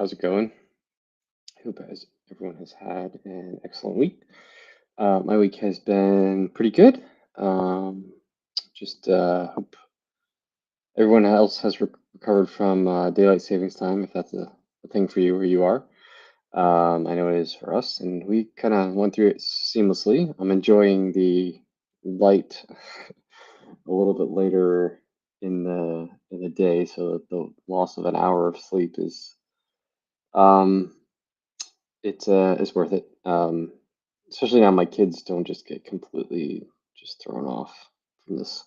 How's it going? I hope everyone has had an excellent week. My week has been pretty good. Um, just hope everyone else has recovered from daylight savings time, if that's a thing for you where you are. I know it is for us, and we kind of went through it seamlessly. I'm enjoying the light a little bit later in the day, so the loss of an hour of sleep um, it's worth it. Especially now my kids don't just get completely just thrown off from this.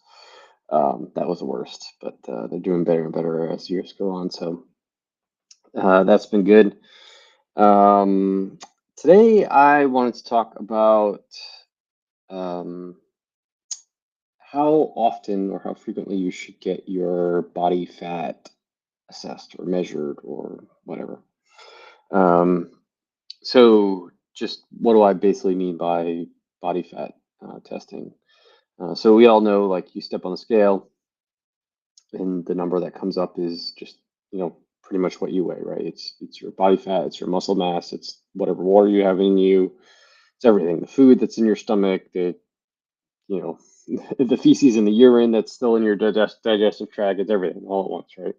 That was the worst, but they're doing better and better as years go on. So that's been good. Um, Today I wanted to talk about um, how often or how frequently you should get your body fat assessed or measured or whatever. Um, So, just what do I basically mean by body fat testing? So we all know, like, you step on the scale, and the number that comes up is just, pretty much what you weigh, right? It's your body fat, it's your muscle mass, it's whatever water you have in you, it's everything. The food that's in your stomach, you know, the feces and the urine that's still in your digestive tract, it's everything all at once, right?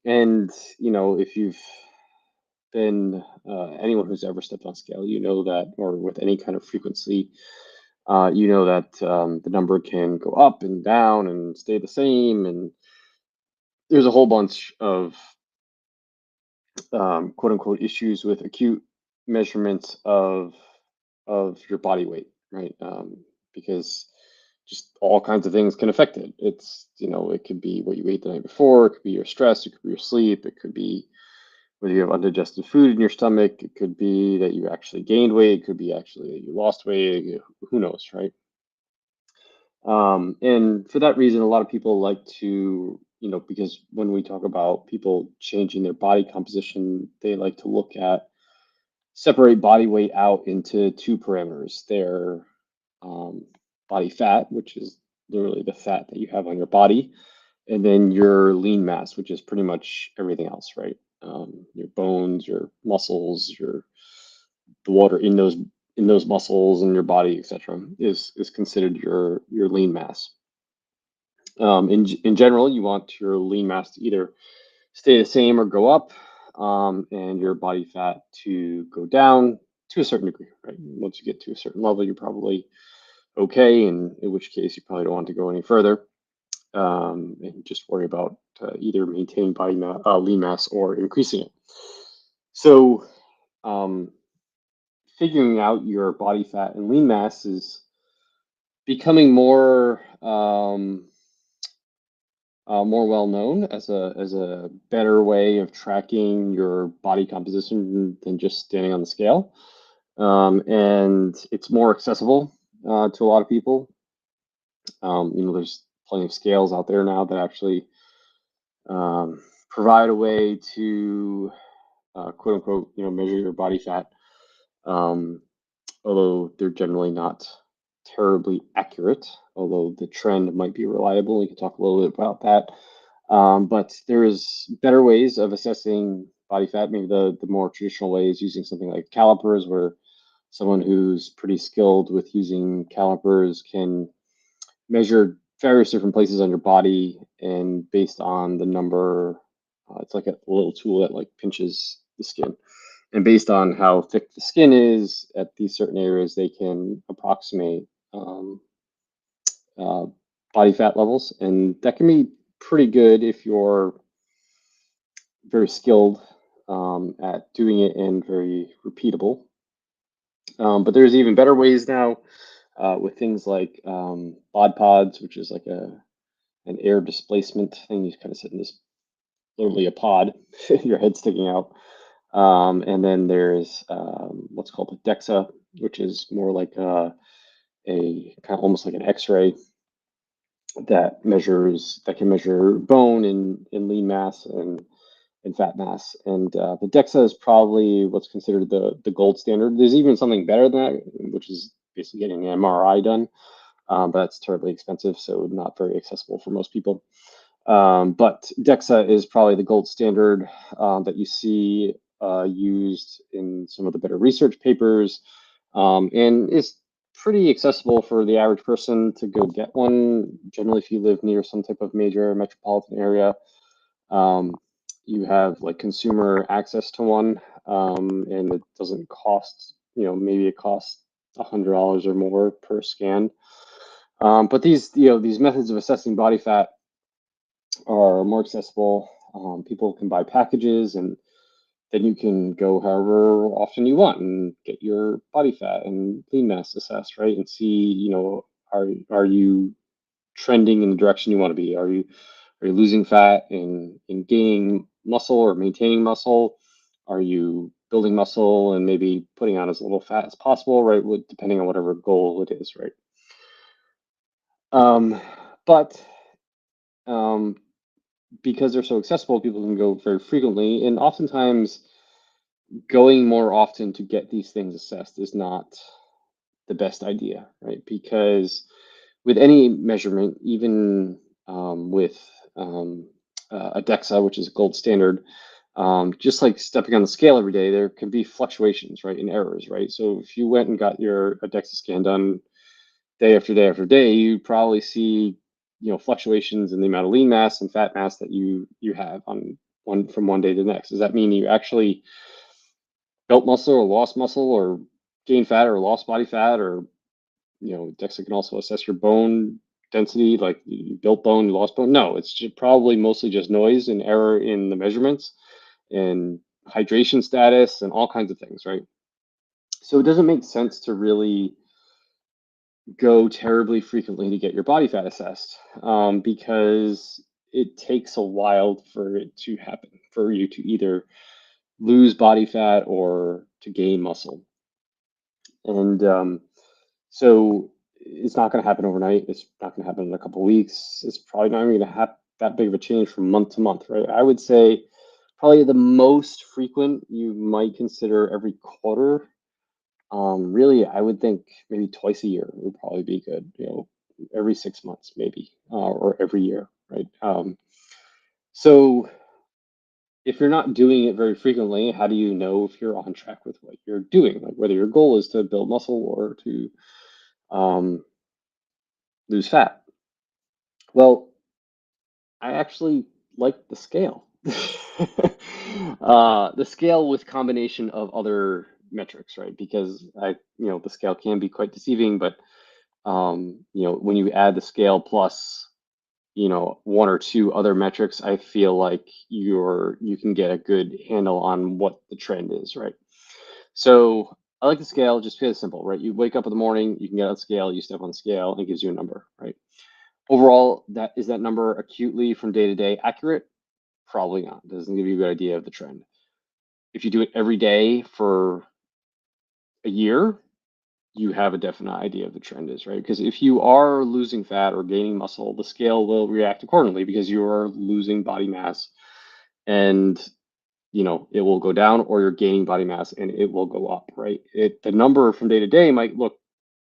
And if you've been anyone who's ever stepped on scale, you know that, or with any kind of frequency, you know that the number can go up and down and stay the same. And there's a whole bunch of quote unquote issues with acute measurements of your body weight, right? Because just all kinds of things can affect it. It could be what you ate the night before, it could be your stress, it could be your sleep, it could be whether you have undigested food in your stomach, it could be that you actually gained weight, it could be actually that you lost weight, who knows, right? And for that reason, a lot of people like to, because when we talk about people changing their body composition, they like to look at separate body weight out into two parameters. Their um, body fat, which is literally the fat that you have on your body, and then your lean mass, which is pretty much everything else, right? Your bones, your muscles, the water in those muscles in your body, etc., is considered your lean mass. In general, you want your lean mass to either stay the same or go up, and your body fat to go down to a certain degree, right? Once you get to a certain level, you're probably okay, and in which case you probably don't want to go any further, and just worry about either maintaining lean mass or increasing it. So, um, figuring out your body fat and lean mass is becoming more well known as a better way of tracking your body composition than just standing on the scale. And it's more accessible to a lot of people. There's plenty of scales out there now that actually provide a way to quote unquote, measure your body fat. Um, Although they're generally not terribly accurate, although the trend might be reliable. We can talk a little bit about that. But there's better ways of assessing body fat. Maybe the more traditional way is using something like calipers, where someone who's pretty skilled with using calipers can measure various different places on your body, and based on the number, it's like a little tool that like pinches the skin. And based on how thick the skin is at these certain areas, they can approximate um, uh, body fat levels. And that can be pretty good if you're very skilled at doing it and very repeatable. But there's even better ways now with things like bod pods, which is like an air displacement thing. You kind of sit in this literally a pod, your head sticking out. And then there's what's called a Dexa, which is more like a kind of almost like an X-ray that can measure bone and lean mass and fat mass. And the Dexa is probably what's considered the gold standard. There's even something better than that, which is basically getting an MRI done, but that's terribly expensive, so not very accessible for most people. But Dexa is probably the gold standard that you see used in some of the better research papers, and is pretty accessible for the average person to go get one. Generally, if you live near some type of major metropolitan area, um, you have like consumer access to one, and it doesn't cost, maybe it costs $100 or more per scan. But these methods of assessing body fat are more accessible. People can buy packages, and then you can go however often you want and get your body fat and lean mass assessed, right? And see, are you trending in the direction you want to be? Are you losing fat and gaining muscle or maintaining muscle? Are you building muscle and maybe putting on as little fat as possible, right? Depending on whatever goal it is, right? Um, but um, because they're so accessible, people can go very frequently, and oftentimes going more often to get these things assessed is not the best idea, right? Because with any measurement, even with um, a Dexa, which is a gold standard, just like stepping on the scale every day, there can be fluctuations, right, and errors, right? So if you went and got your a Dexa scan done day after day after day, you probably see, fluctuations in the amount of lean mass and fat mass that you have on one from one day to the next. Does that mean you actually built muscle or lost muscle or gained fat or lost body fat? Or DEXA can also assess your bone density, like you built bone, you lost bone. No, it's probably mostly just noise and error in the measurements and hydration status and all kinds of things, right? So it doesn't make sense to really go terribly frequently to get your body fat assessed, because it takes a while for it to happen, for you to either lose body fat or to gain muscle. And so it's not going to happen overnight. It's not going to happen in a couple of weeks. It's probably not even going to have that big of a change from month to month, right? I would say probably the most frequent you might consider every quarter. Really, I would think maybe twice a year would probably be good. Every 6 months maybe, or every year, right? So if you're not doing it very frequently, how do you know if you're on track with what you're doing? Like whether your goal is to build muscle or to um, lose fat? Well, I actually like the scale. The scale with combination of other metrics, right? Because the scale can be quite deceiving, but when you add the scale plus, one or two other metrics, I feel like you can get a good handle on what the trend is, right? So I like the scale just because it's simple, right? You wake up in the morning, you can get on the scale, you step on the scale, and it gives you a number, right? Overall, that number acutely from day to day accurate? Probably not. It doesn't give you a good idea of the trend. If you do it every day for a year, you have a definite idea of the trend is, right? Because if you are losing fat or gaining muscle, the scale will react accordingly because you are losing body mass, and it will go down, or you're gaining body mass and it will go up, right? The number from day to day might look,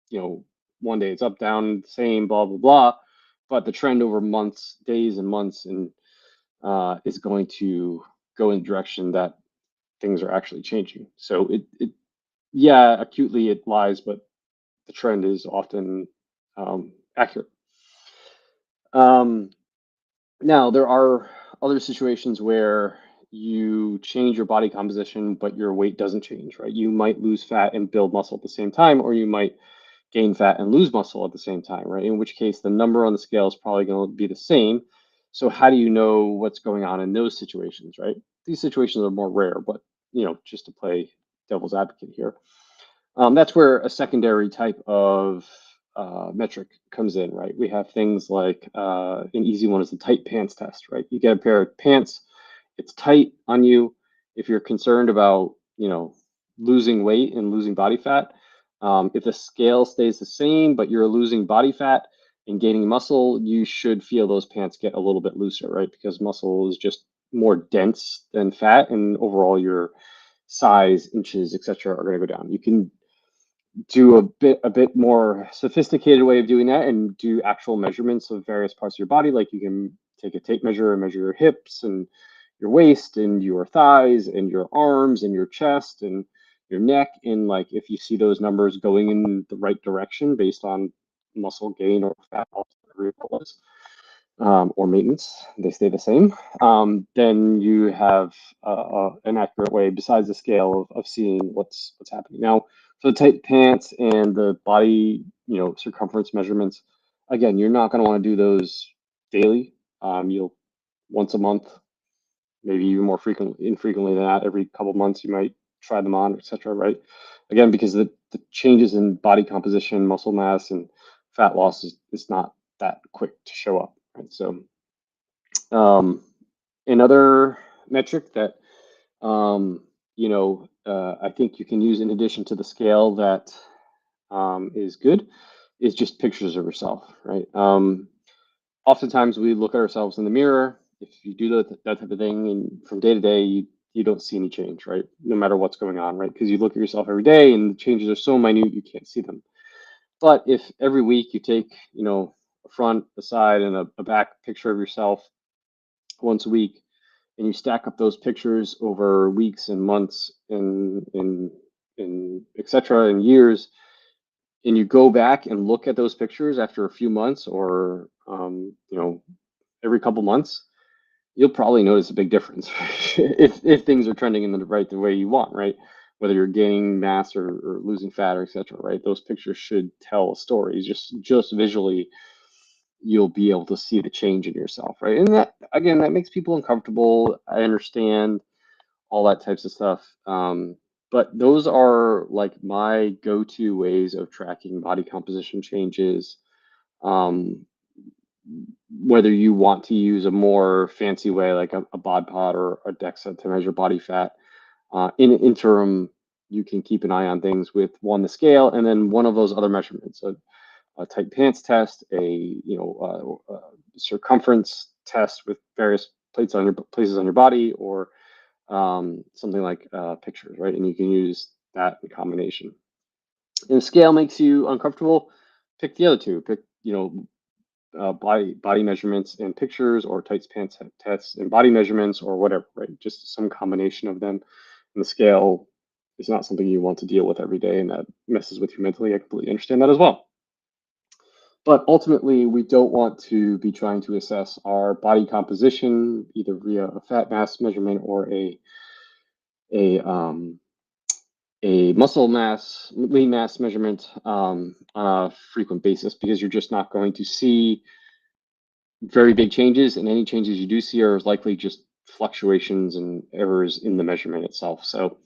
you know, one day it's up, down, same, blah, blah, blah. But the trend over months, days and months, and is going to go in the direction that things are actually changing. So yeah, acutely it lies, but the trend is often accurate. Um, Now, there are other situations where you change your body composition, but your weight doesn't change, right? You might lose fat and build muscle at the same time, or you might gain fat and lose muscle at the same time, right? In which case, the number on the scale is probably going to be the same. So, how do you know what's going on in those situations, right? These situations are more rare, but just to play devil's advocate here, that's where a secondary type of metric comes in, right? We have things like an easy one is the tight pants test, right? You get a pair of pants, it's tight on you. If you're concerned about, losing weight and losing body fat, if the scale stays the same, but you're losing body fat and gaining muscle, you should feel those pants get a little bit looser, right? Because muscle is just more dense than fat, and overall your size, inches, etc., are going to go down. You can do a bit more sophisticated way of doing that and do actual measurements of various parts of your body. Like you can take a tape measure and measure your hips and your waist and your thighs and your arms and your chest and your neck. And like if you see those numbers going in the right direction based on muscle gain or fat loss, whatever it was, or maintenance, they stay the same, then you have an accurate way besides the scale of seeing what's happening. Now, for the tight pants and the body, circumference measurements, again, you're not going to want to do those daily. You'll once a month, maybe even more infrequently than that. Every couple months, you might try them on, etc. Right? Again, because the changes in body composition, muscle mass, and fat loss is not that quick to show up. Right? So, another metric that I think you can use in addition to the scale that is good is just pictures of yourself, right? Oftentimes we look at ourselves in the mirror. If you do that type of thing, and from day to day, you don't see any change, right? No matter what's going on, right? Because you look at yourself every day, and the changes are so minute you can't see them. But if every week you take, a front, a side, and a back picture of yourself once a week, and you stack up those pictures over weeks and months and etc. and years, and you go back and look at those pictures after a few months or every couple months, you'll probably notice a big difference if things are trending in the way you want, right? Whether you're gaining mass or losing fat or etc. Right? Those pictures should tell a story. Just visually, you'll be able to see the change in yourself, right? And that again, that makes people uncomfortable. I understand all that types of stuff. But those are like my go-to ways of tracking body composition changes. Um, Whether you want to use a more fancy way like a bod pod or a Dexa to measure body fat, in an interim, you can keep an eye on things with one, the scale, and then one of those other measurements. So a tight pants test, circumference test with various places on your body, or something like pictures, right? And you can use that in combination. If scale makes you uncomfortable, pick the other two. Pick body measurements and pictures, or tight pants tests and body measurements, or whatever, right? Just some combination of them. And the scale is not something you want to deal with every day, and that messes with you mentally. I completely understand that as well. But ultimately, we don't want to be trying to assess our body composition either via a fat mass measurement or a um, a muscle mass, lean mass measurement on a frequent basis, because you're just not going to see very big changes, and any changes you do see are likely just fluctuations and errors in the measurement itself. So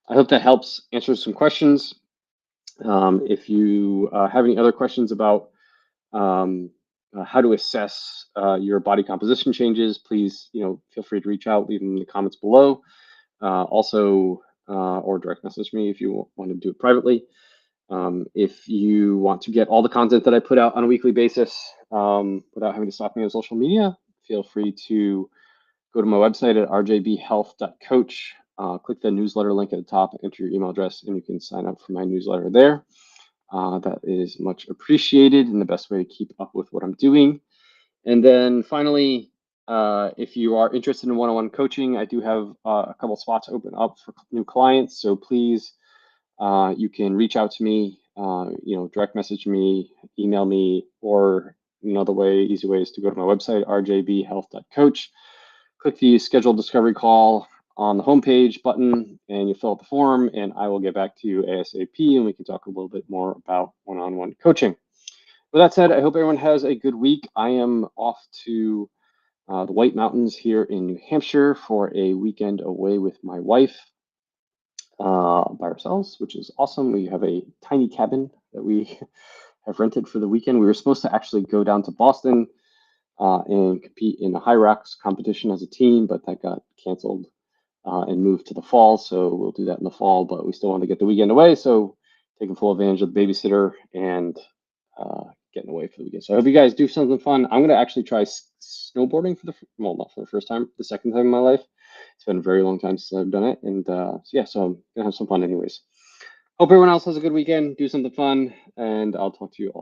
I hope that helps answer some questions. If you have any other questions about how to assess your body composition changes, please, feel free to reach out, leave them in the comments below. Or direct message me if you want to do it privately. If you want to get all the content that I put out on a weekly basis without having to stalk me on social media, feel free to go to my website at rjbhealth.coach. Click the newsletter link at the top, enter your email address, and you can sign up for my newsletter there. That is much appreciated and the best way to keep up with what I'm doing. And then finally, if you are interested in one-on-one coaching, I do have a couple spots open up for new clients. So please, you can reach out to me, direct message me, email me, or another easy way is to go to my website, rjbhealth.coach. Click the schedule discovery call on the homepage button, and you fill out the form, and I will get back to you ASAP, and we can talk a little bit more about one-on-one coaching. With that said, I hope everyone has a good week. I am off to the White Mountains here in New Hampshire for a weekend away with my wife by ourselves, which is awesome. We have a tiny cabin that we have rented for the weekend. We were supposed to actually go down to Boston and compete in the High Rocks competition as a team, but that got canceled and moved to the fall. So we'll do that in the fall, but we still want to get the weekend away. So taking full advantage of the babysitter and getting away for the weekend. So I hope you guys do something fun. I'm going to actually try snowboarding not for the first time, the second time in my life. It's been a very long time since I've done it. And so I'm going to have some fun anyways. Hope everyone else has a good weekend. Do something fun, and I'll talk to you all.